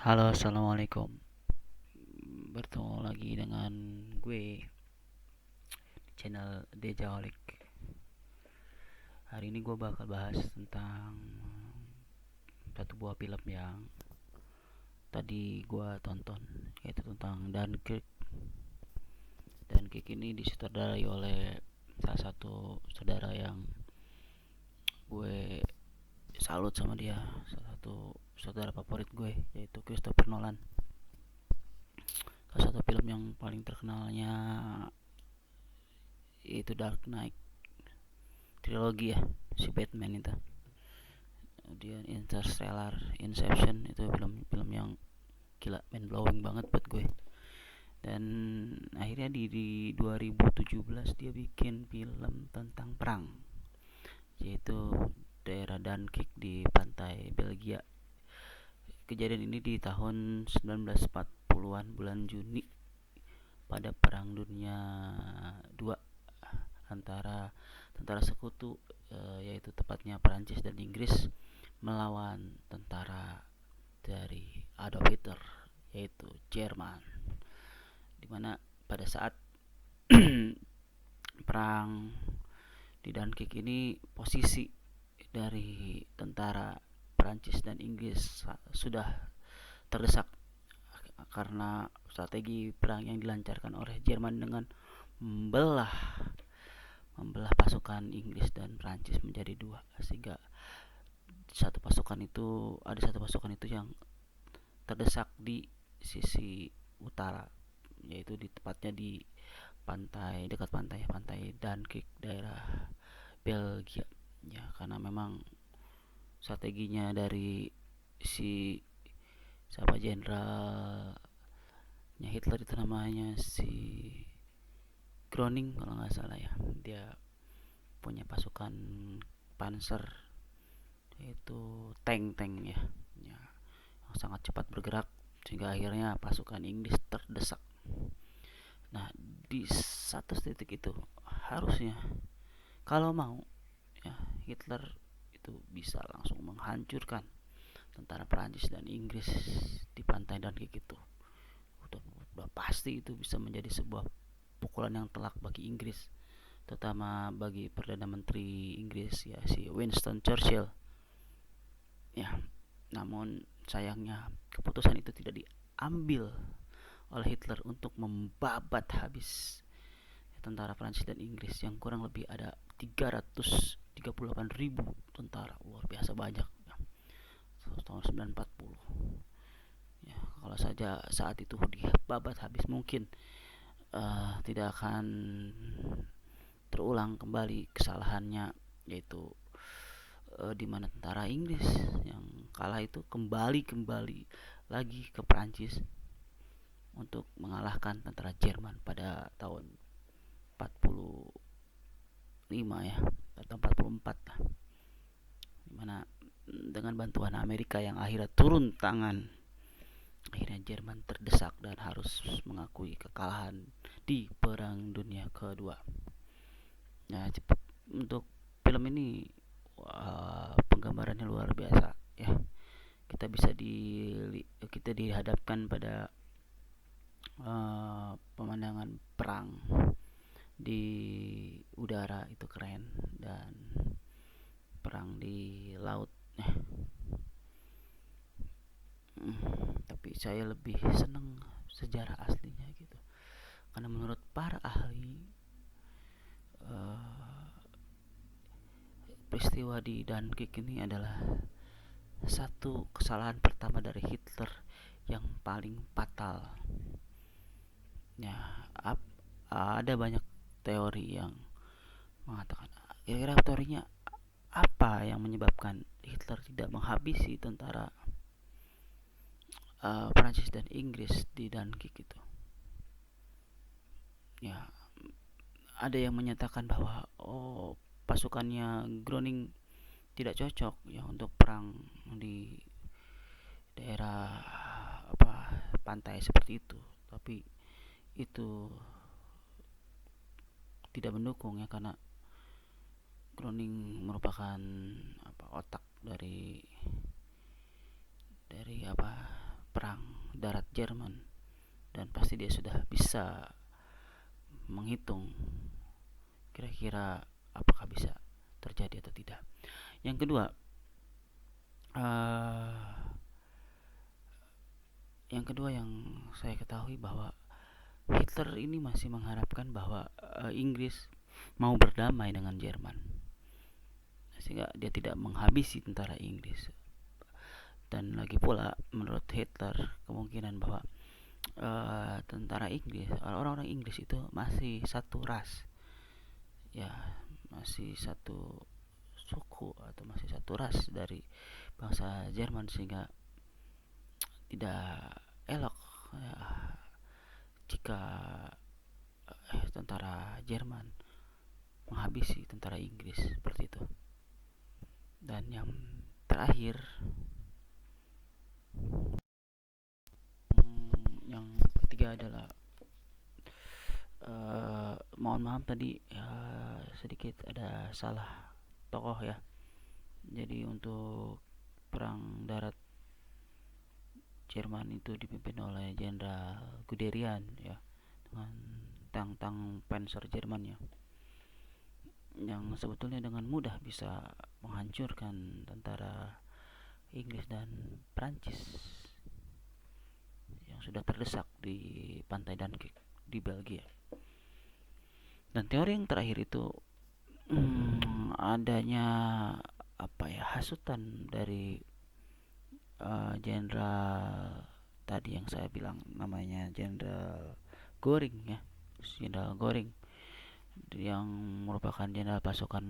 Halo, assalamualaikum. Bertemu lagi dengan gue di channel Dejaholic. Hari ini gue bakal bahas tentang satu buah film yang tadi gue tonton, yaitu tentang Dunkirk. Dunkirk ini disutradarai oleh salah satu saudara yang gue salut sama dia, salah satu saudara favorit gue, yaitu Christopher Nolan. Salah satu film yang paling terkenalnya itu Dark Knight trilogi ya, si Batman itu. Kemudian Interstellar, Inception, itu film-film yang gila, mind blowing banget buat gue. Dan akhirnya di 2017 dia bikin film tentang perang, yaitu daerah Dunkirk di pantai Belgia. Kejadian ini di tahun 1940-an bulan Juni pada Perang Dunia II antara tentara sekutu, yaitu tepatnya Perancis dan Inggris, melawan tentara dari Adolf Hitler, yaitu Jerman. Dimana pada saat perang di Dunkirk ini, posisi dari tentara Perancis dan Inggris sudah terdesak karena strategi perang yang dilancarkan oleh Jerman dengan membelah membelah pasukan Inggris dan Prancis menjadi dua, sehingga satu pasukan itu yang terdesak di sisi utara, yaitu di tepatnya di pantai, dekat pantai Dunkirk, daerah Belgia. Ya, karena memang strateginya dari si siapa, jenderalnya Hitler itu namanya si Groening kalau nggak salah ya, dia punya pasukan panzer, yaitu tank-tank ya, ya, yang sangat cepat bergerak, sehingga akhirnya pasukan Inggris terdesak. Nah, di satu titik itu harusnya, kalau mau ya, Hitler itu bisa langsung menghancurkan tentara Prancis dan Inggris di pantai Dunkirk itu. Udah pasti itu bisa menjadi sebuah pukulan yang telak bagi Inggris, terutama bagi Perdana Menteri Inggris ya, si Winston Churchill. Ya, namun sayangnya keputusan itu tidak diambil oleh Hitler untuk membabat habis tentara Prancis dan Inggris yang kurang lebih ada 338.000 tentara, luar biasa banyak ya, tahun 1940. Ya, kalau saja saat itu dibabat habis, mungkin tidak akan terulang kembali kesalahannya, yaitu di mana tentara Inggris yang kalah itu kembali lagi ke Prancis untuk mengalahkan tentara Jerman pada tahun 45 ya, atau 44 lah, dimana dengan bantuan Amerika yang akhirnya turun tangan, akhirnya Jerman terdesak dan harus mengakui kekalahan di Perang Dunia Kedua. Ya, untuk film ini penggambarannya luar biasa ya. Kita dihadapkan pada pemandangan perang di udara, itu keren, dan perang di laut ya. Tapi saya lebih seneng sejarah aslinya gitu, karena menurut para ahli, peristiwa di Dunkirk ini adalah satu kesalahan pertama dari Hitler yang paling fatal. Ya, ada banyak teori yang mengatakan, kira-kira teorinya apa yang menyebabkan Hitler tidak menghabisi tentara Prancis dan Inggris di Dunkirk itu. Ya, ada yang menyatakan bahwa pasukannya Groening tidak cocok ya untuk perang di daerah pantai seperti itu. Tapi itu tidak mendukung ya, karena Groening merupakan otak dari perang darat Jerman, dan pasti dia sudah bisa menghitung kira-kira apakah bisa terjadi atau tidak. Yang kedua, yang saya ketahui bahwa Hitler ini masih mengharapkan bahwa Inggris mau berdamai dengan Jerman, sehingga dia tidak menghabisi tentara Inggris. Dan lagi pula menurut Hitler kemungkinan bahwa tentara Inggris, orang-orang Inggris itu masih satu ras, ya, masih satu suku atau masih satu ras dari bangsa Jerman, sehingga tidak elok ya, jika tentara Jerman menghabisi tentara Inggris seperti itu. Dan yang terakhir, yang ketiga adalah mohon maaf tadi sedikit ada salah tokoh ya. Jadi untuk perang darat Jerman itu dipimpin oleh Jenderal Guderian ya, dengan tang Panzer Jerman ya, yang sebetulnya dengan mudah bisa menghancurkan tentara Inggris dan Prancis yang sudah terdesak di pantai Dunkirk di Belgia. Dan teori yang terakhir itu adanya hasutan dari jenderal tadi yang saya bilang namanya Jenderal Göring ya, Jenderal Göring, yang merupakan jenderal pasukan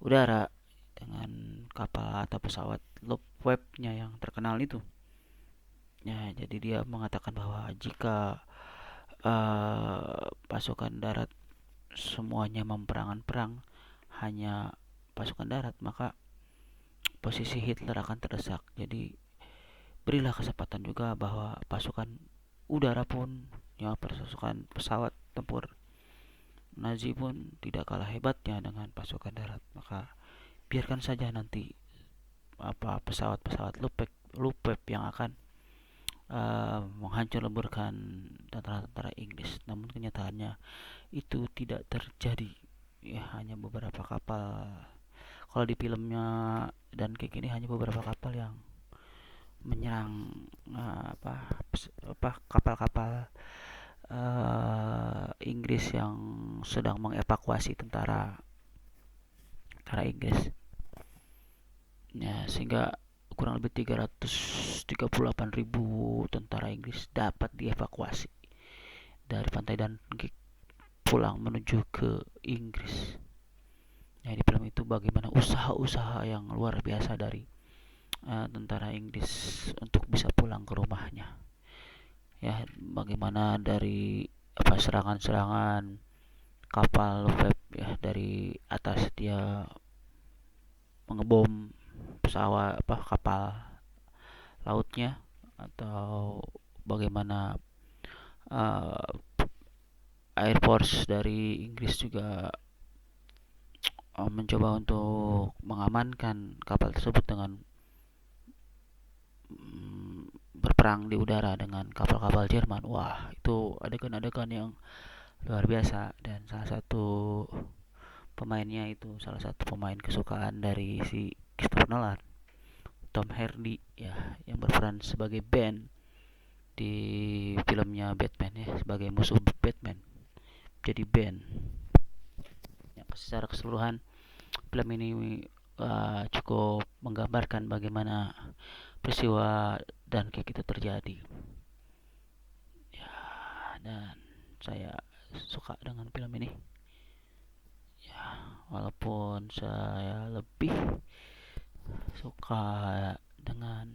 udara dengan kapal atau pesawat Luftwaffe-nya yang terkenal itu. Ya, jadi dia mengatakan bahwa jika pasukan darat semuanya memperangan perang hanya pasukan darat, maka posisi Hitler akan terdesak. Jadi berilah kesempatan juga bahwa pasukan udara pun, ya, pasukan pesawat tempur Nazi pun tidak kalah hebatnya dengan pasukan darat. Maka biarkan saja nanti pesawat-pesawat Luftwaffe yang akan menghancur leburkan tentara-tentara Inggris. Namun kenyataannya itu tidak terjadi. Ya, hanya beberapa kapal. Kalau di filmnya dan kayak gini hanya beberapa kapal yang menyerang kapal-kapal Inggris yang sedang mengevakuasi tentara Inggris. Ya, sehingga kurang lebih 338.000 tentara Inggris dapat dievakuasi dari pantai Dunkirk pulang menuju ke Inggris. Ya, di film itu bagaimana usaha-usaha yang luar biasa dari tentara Inggris untuk bisa pulang ke rumahnya. Ya, bagaimana dari serangan-serangan kapal Luftwaffe ya, dari atas dia mengebom pesawat kapal lautnya, atau bagaimana Air Force dari Inggris juga mencoba untuk mengamankan kapal tersebut dengan berperang di udara dengan kapal-kapal Jerman. Wah, itu adegan-adegan yang luar biasa, dan salah satu pemainnya itu salah satu pemain kesukaan dari si Christopher Nolan, Tom Hardy ya, yang berperan sebagai Ben di filmnya Batman ya, sebagai musuh Batman. Jadi Ben. Ya, secara keseluruhan film ini cukup menggambarkan bagaimana peristiwa dan kayak itu terjadi. Ya, dan saya suka dengan film ini. Ya, walaupun saya lebih suka dengan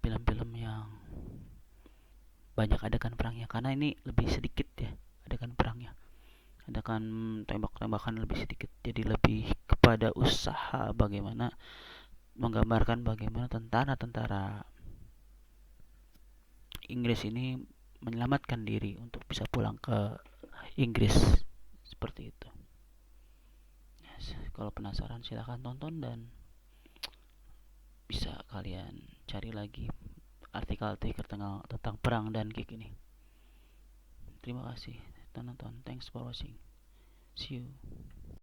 film-film yang banyak adegan perangnya, karena ini lebih sedikit ya adegan perangnya, adegan tembak-tembakan lebih sedikit, jadi lebih kepada usaha bagaimana menggambarkan bagaimana tentara-tentara Inggris ini menyelamatkan diri untuk bisa pulang ke Inggris seperti itu. Kalau penasaran silahkan tonton dan bisa kalian cari lagi artikel-artikel tentang perang dan kick ini. Terima kasih telah nonton. Thanks for watching. See you.